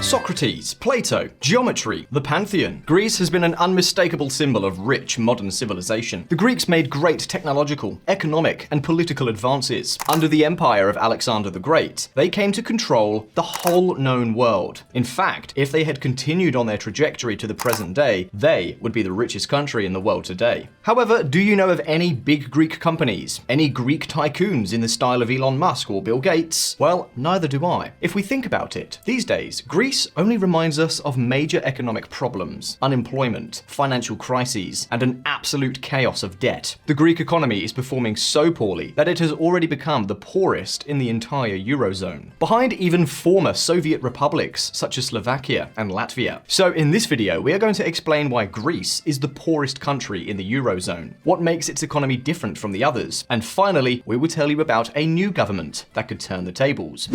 Socrates, Plato, geometry, the Pantheon. Greece has been an unmistakable symbol of rich modern civilization. The Greeks made great technological, economic, and political advances. Under the empire of Alexander the Great, they came to control the whole known world. In fact, if they had continued on their trajectory to the present day, they would be the richest country in the world today. However, do you know of any big Greek companies? Any Greek tycoons in the style of Elon Musk or Bill Gates? Well, neither do I. If we think about it, these days, Greece only reminds us of major economic problems, unemployment, financial crises, and an absolute chaos of debt. The Greek economy is performing so poorly that it has already become the poorest in the entire Eurozone, behind even former Soviet republics such as Slovakia and Latvia. So in this video, we are going to explain why Greece is the poorest country in the Eurozone, what makes its economy different from the others, and finally, we will tell you about a new government that could turn the tables.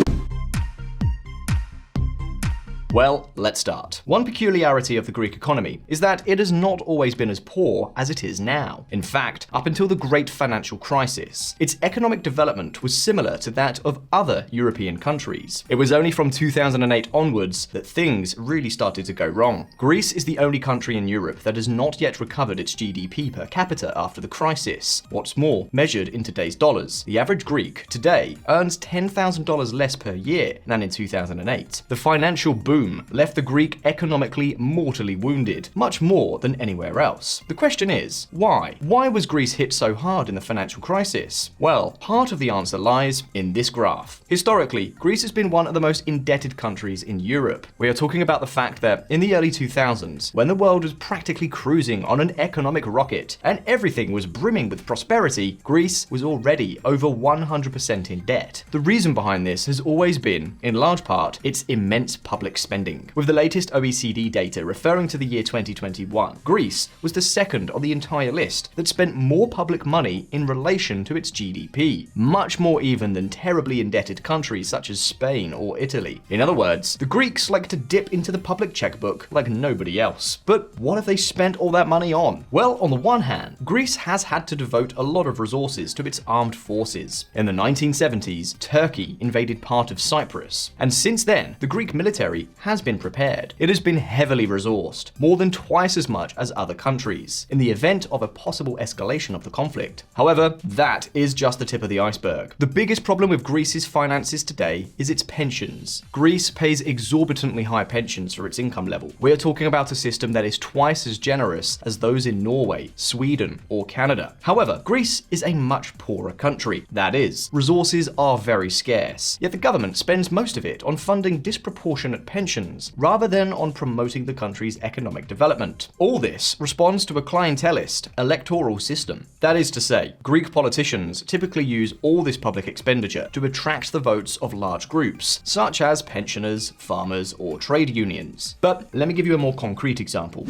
Well, let's start. One peculiarity of the Greek economy is that it has not always been as poor as it is now. In fact, up until the great financial crisis, its economic development was similar to that of other European countries. It was only from 2008 onwards that things really started to go wrong. Greece is the only country in Europe that has not yet recovered its GDP per capita after the crisis. What's more, measured in today's dollars, the average Greek today earns $10,000 less per year than in 2008. The financial boom left the Greek economically mortally wounded, much more than anywhere else. The question is, why? Why was Greece hit so hard in the financial crisis? Well, part of the answer lies in this graph. Historically, Greece has been one of the most indebted countries in Europe. We are talking about the fact that in the early 2000s, when the world was practically cruising on an economic rocket and everything was brimming with prosperity, Greece was already over 100% in debt. The reason behind this has always been, in large part, its immense public spending. With the latest OECD data referring to the year 2021, Greece was the second on the entire list that spent more public money in relation to its GDP, much more even than terribly indebted countries such as Spain or Italy. In other words, the Greeks like to dip into the public checkbook like nobody else. But what have they spent all that money on? Well, on the one hand, Greece has had to devote a lot of resources to its armed forces. In the 1970s, Turkey invaded part of Cyprus, and since then, the Greek military has been prepared. It has been heavily resourced, more than twice as much as other countries, in the event of a possible escalation of the conflict. However, that is just the tip of the iceberg. The biggest problem with Greece's finances today is its pensions. Greece pays exorbitantly high pensions for its income level. We are talking about a system that is twice as generous as those in Norway, Sweden, or Canada. However, Greece is a much poorer country. That is, resources are very scarce, yet the government spends most of it on funding disproportionate pensions rather than on promoting the country's economic development. All this responds to a clientelist electoral system. That is to say, Greek politicians typically use all this public expenditure to attract the votes of large groups, such as pensioners, farmers, or trade unions. But let me give you a more concrete example.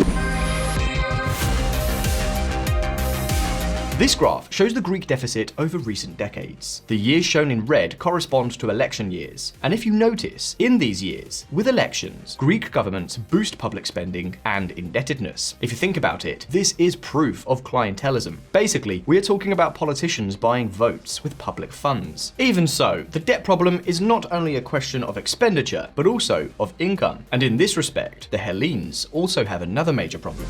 This graph shows the Greek deficit over recent decades. The years shown in red correspond to election years. And if you notice, in these years, with elections, Greek governments boost public spending and indebtedness. If you think about it, this is proof of clientelism. Basically, we are talking about politicians buying votes with public funds. Even so, the debt problem is not only a question of expenditure, but also of income. And in this respect, the Hellenes also have another major problem.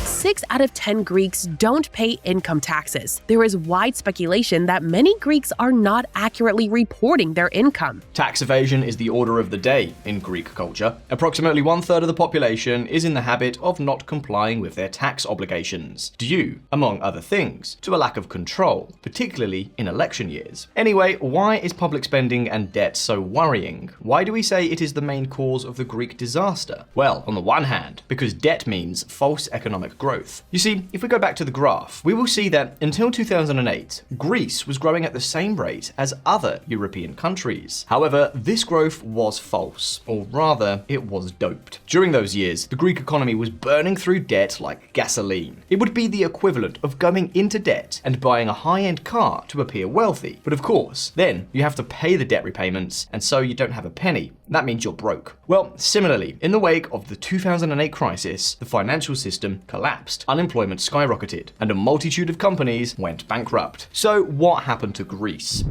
6 out of 10 Greeks don't pay income taxes. There is wide speculation that many Greeks are not accurately reporting their income. Tax evasion is the order of the day in Greek culture. Approximately 1/3 of the population is in the habit of not complying with their tax obligations, due, among other things, to a lack of control, particularly in election years. Anyway, why is public spending and debt so worrying? Why do we say it is the main cause of the Greek disaster? Well, on the one hand, because debt means false economic growth. You see, if we go back to the graph, we will see that until 2008, Greece was growing at the same rate as other European countries. However, this growth was false, or rather, it was doped. During those years, the Greek economy was burning through debt like gasoline. It would be the equivalent of going into debt and buying a high-end car to appear wealthy. But of course, then you have to pay the debt repayments, and so you don't have a penny. That means you're broke. Well, similarly, in the wake of the 2008 crisis, the financial system collapsed, unemployment skyrocketed, and a multitude of companies went bankrupt. So what happened to Greece?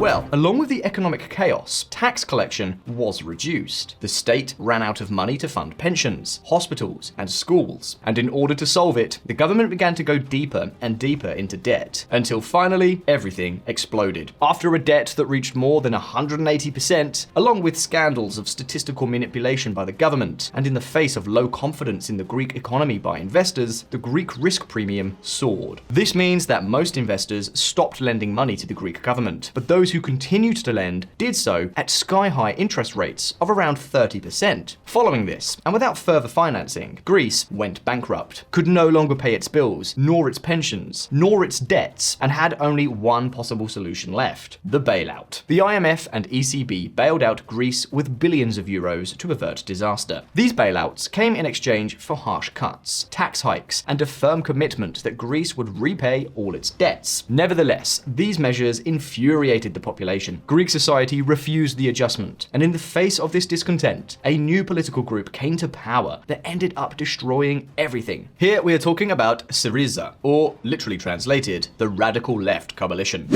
Well, along with the economic chaos, tax collection was reduced. The state ran out of money to fund pensions, hospitals, and schools. And in order to solve it, the government began to go deeper and deeper into debt, until finally everything exploded. After a debt that reached more than 180%, along with scandals of statistical manipulation by the government, and in the face of low confidence in the Greek economy by investors, the Greek risk premium soared. This means that most investors stopped lending money to the Greek government, but those who continued to lend did so at sky-high interest rates of around 30%. Following this, and without further financing, Greece went bankrupt, could no longer pay its bills, nor its pensions, nor its debts, and had only one possible solution left: the bailout. The IMF and ECB bailed out Greece with billions of euros to avert disaster. These bailouts came in exchange for harsh cuts, tax hikes, and a firm commitment that Greece would repay all its debts. Nevertheless, these measures infuriated the population. Greek society refused the adjustment, and in the face of this discontent, a new political group came to power that ended up destroying everything. Here we are talking about Syriza, or literally translated, the radical left coalition.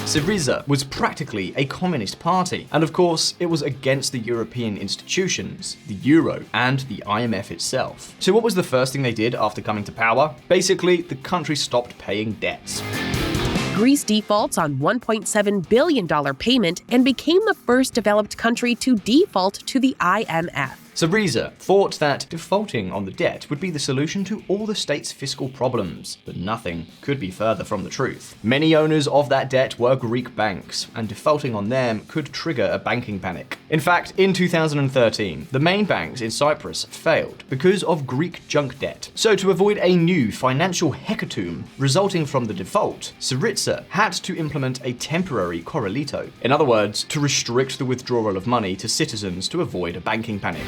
Syriza was practically a communist party, and of course, it was against the European institutions, the euro, and the IMF itself. So what was the first thing they did after coming to power? Basically, the country stopped paying debts. Greece defaults on $1.7 billion payment and became the first developed country to default to the IMF. Syriza thought that defaulting on the debt would be the solution to all the state's fiscal problems, but nothing could be further from the truth. Many owners of that debt were Greek banks, and defaulting on them could trigger a banking panic. In fact, in 2013, the main banks in Cyprus failed because of Greek junk debt. So to avoid a new financial hecatomb resulting from the default, Syriza had to implement a temporary corralito. In other words, to restrict the withdrawal of money to citizens to avoid a banking panic.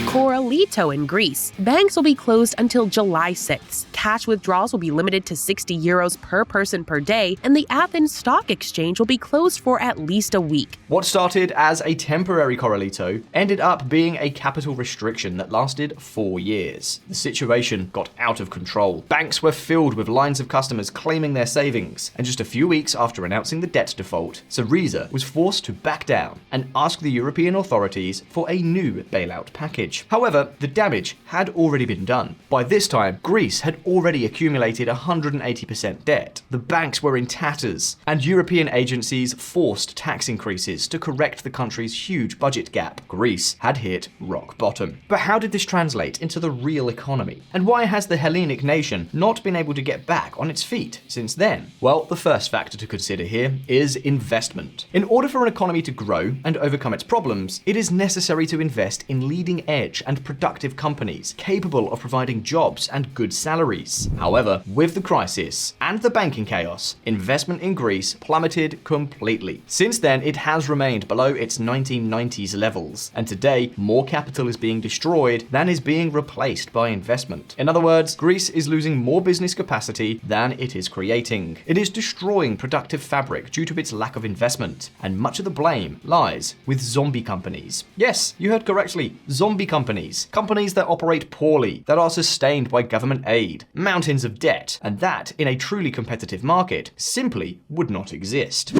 Corralito in Greece. Banks will be closed until July 6th. Cash withdrawals will be limited to 60 euros per person per day, and the Athens Stock Exchange will be closed for at least a week. What started as a temporary corralito ended up being a capital restriction that lasted 4 years. The situation got out of control. Banks were filled with lines of customers claiming their savings, and just a few weeks after announcing the debt default, Syriza was forced to back down and ask the European authorities for a new bailout package. However, the damage had already been done. By this time, Greece had already accumulated 180% debt. The banks were in tatters, and European agencies forced tax increases to correct the country's huge budget gap. Greece had hit rock bottom. But how did this translate into the real economy? And why has the Hellenic nation not been able to get back on its feet since then? Well, the first factor to consider here is investment. In order for an economy to grow and overcome its problems, it is necessary to invest in leading edge and productive companies capable of providing jobs and good salaries. However, with the crisis and the banking chaos, investment in Greece plummeted completely. Since then, it has remained below its 1990s levels, and today more capital is being destroyed than is being replaced by investment. In other words, Greece is losing more business capacity than it is creating. It is destroying productive fabric due to its lack of investment, and much of the blame lies with zombie companies. Yes, you heard correctly, zombie companies. Companies that operate poorly, that are sustained by government aid, mountains of debt, and that, in a truly competitive market, simply would not exist.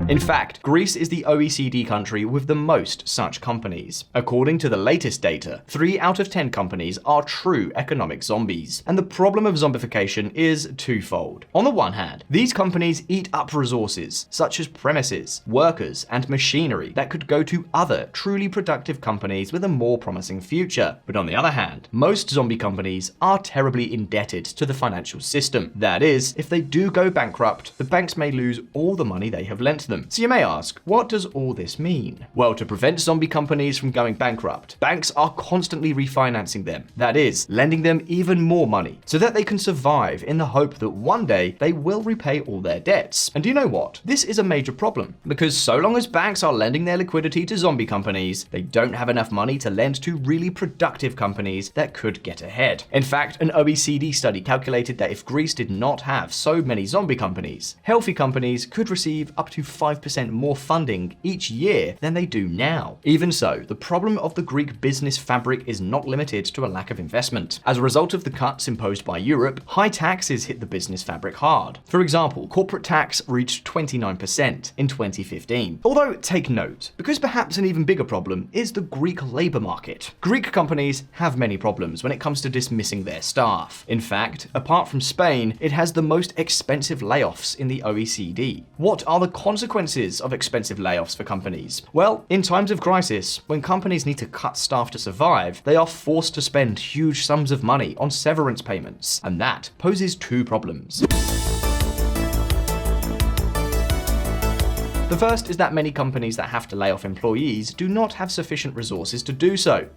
In fact, Greece is the OECD country with the most such companies. According to the latest data, 3 out of 10 companies are true economic zombies. And the problem of zombification is twofold. On the one hand, these companies eat up resources, such as premises, workers, and machinery that could go to other truly productive companies with a more promising future. But on the other hand, most zombie companies are terribly indebted to the financial system. That is, if they do go bankrupt, the banks may lose all the money they have lent them. So you may ask, what does all this mean? Well, to prevent zombie companies from going bankrupt, banks are constantly refinancing them. That is, lending them even more money so that they can survive in the hope that one day they will repay all their debts. And do you know what? This is a major problem because so long as banks are lending their liquidity to zombie companies, they don't have enough money to lend to really productive companies that could get ahead. In fact, an OECD study calculated that if Greece did not have so many zombie companies, healthy companies could receive up to 25% more funding each year than they do now. Even so, the problem of the Greek business fabric is not limited to a lack of investment. As a result of the cuts imposed by Europe, high taxes hit the business fabric hard. For example, corporate tax reached 29% in 2015. Although, take note, because perhaps an even bigger problem is the Greek labor market. Greek companies have many problems when it comes to dismissing their staff. In fact, apart from Spain, it has the most expensive layoffs in the OECD. What are the consequences of expensive layoffs for companies? Well, in times of crisis, when companies need to cut staff to survive, they are forced to spend huge sums of money on severance payments, and that poses two problems. The first is that many companies that have to lay off employees do not have sufficient resources to do so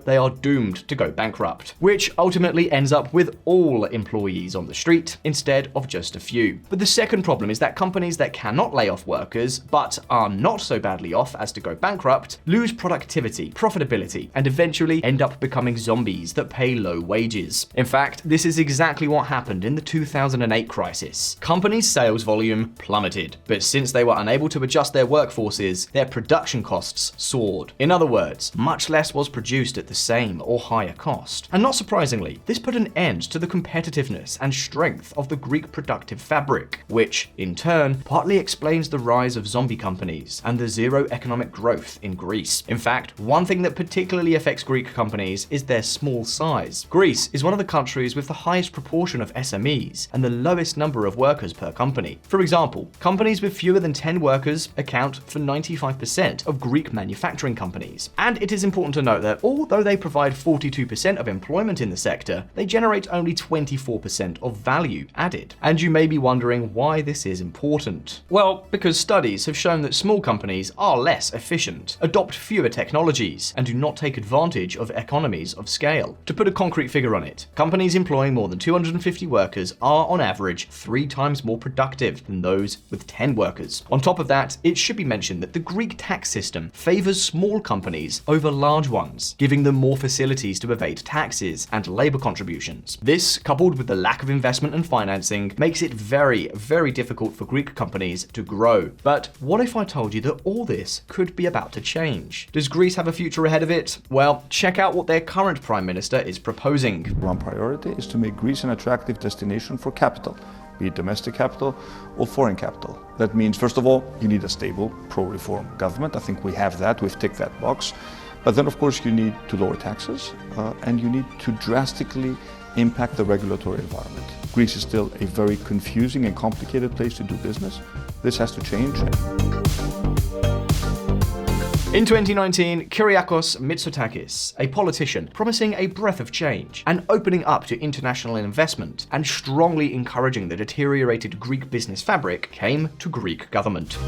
they are doomed to go bankrupt, which ultimately ends up with all employees on the street instead of just a few. But the second problem is that companies that cannot lay off workers, but are not so badly off as to go bankrupt, lose productivity, profitability, and eventually end up becoming zombies that pay low wages. In fact, this is exactly what happened in the 2008 crisis. Companies' sales volume plummeted, but since they were unable to adjust their workforces, their production costs soared. In other words, much less was produced at the same or higher cost. And not surprisingly, this put an end to the competitiveness and strength of the Greek productive fabric, which, in turn, partly explains the rise of zombie companies and the zero economic growth in Greece. In fact, one thing that particularly affects Greek companies is their small size. Greece is one of the countries with the highest proportion of SMEs and the lowest number of workers per company. For example, companies with fewer than 10 workers account for 95% of Greek manufacturing companies. And it is important to note that although they provide 42% of employment in the sector, they generate only 24% of value added. And you may be wondering why this is important. Well, because studies have shown that small companies are less efficient, adopt fewer technologies, and do not take advantage of economies of scale. To put a concrete figure on it, companies employing more than 250 workers are on average 3 times more productive than those with 10 workers. On top of that, it should be mentioned that the Greek tax system favors small companies over large ones, giving them more facilities to evade taxes and labor contributions. This, coupled with the lack of investment and financing, makes it very, very difficult for Greek companies to grow. But what if I told you that all this could be about to change? Does Greece have a future ahead of it? Well, check out what their current prime minister is proposing. One priority is to make Greece an attractive destination for capital, be it domestic capital or foreign capital. That means, first of all, you need a stable, pro-reform government. I think we have that, we've ticked that box. But then, of course, you need to lower taxes and you need to drastically impact the regulatory environment. Greece is still a very confusing and complicated place to do business. This has to change. In 2019, Kyriakos Mitsotakis, a politician promising a breath of change and opening up to international investment and strongly encouraging the deteriorated Greek business fabric, came to Greek government.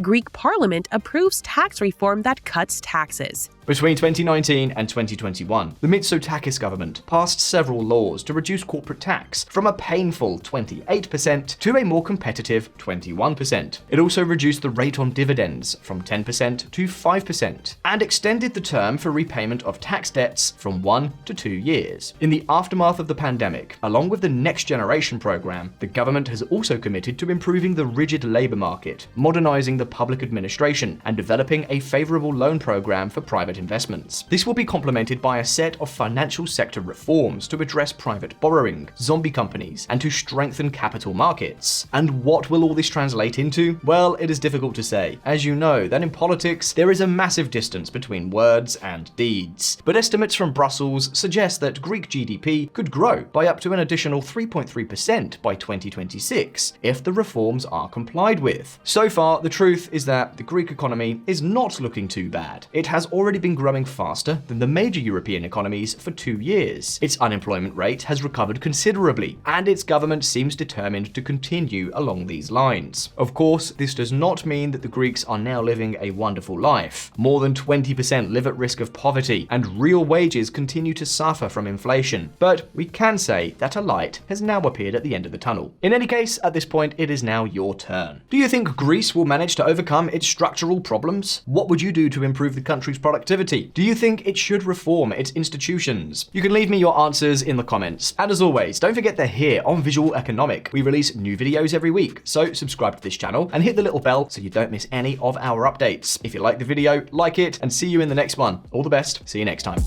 Greek parliament approves tax reform that cuts taxes. Between 2019 and 2021, the Mitsotakis government passed several laws to reduce corporate tax from a painful 28% to a more competitive 21%. It also reduced the rate on dividends from 10% to 5% and extended the term for repayment of tax debts from 1 to 2 years. In the aftermath of the pandemic, along with the Next Generation program, the government has also committed to improving the rigid labor market, modernizing the public administration, and developing a favorable loan program for private investments. This will be complemented by a set of financial sector reforms to address private borrowing, zombie companies, and to strengthen capital markets. And what will all this translate into? Well, it is difficult to say. As you know, that in politics, there is a massive distance between words and deeds. But estimates from Brussels suggest that Greek GDP could grow by up to an additional 3.3% by 2026 if the reforms are complied with. So far, the truth is that the Greek economy is not looking too bad. It has already been growing faster than the major European economies for 2 years. Its unemployment rate has recovered considerably, and its government seems determined to continue along these lines. Of course, this does not mean that the Greeks are now living a wonderful life. More than 20% live at risk of poverty, and real wages continue to suffer from inflation. But we can say that a light has now appeared at the end of the tunnel. In any case, at this point, it is now your turn. Do you think Greece will manage to overcome its structural problems? What would you do to improve the country's productivity productivity? Do you think it should reform its institutions? You can leave me your answers in the comments. And as always, don't forget that here on Visualeconomik, we release new videos every week. So subscribe to this channel and hit the little bell so you don't miss any of our updates. If you like the video, like it, and see you in the next one. All the best. See you next time.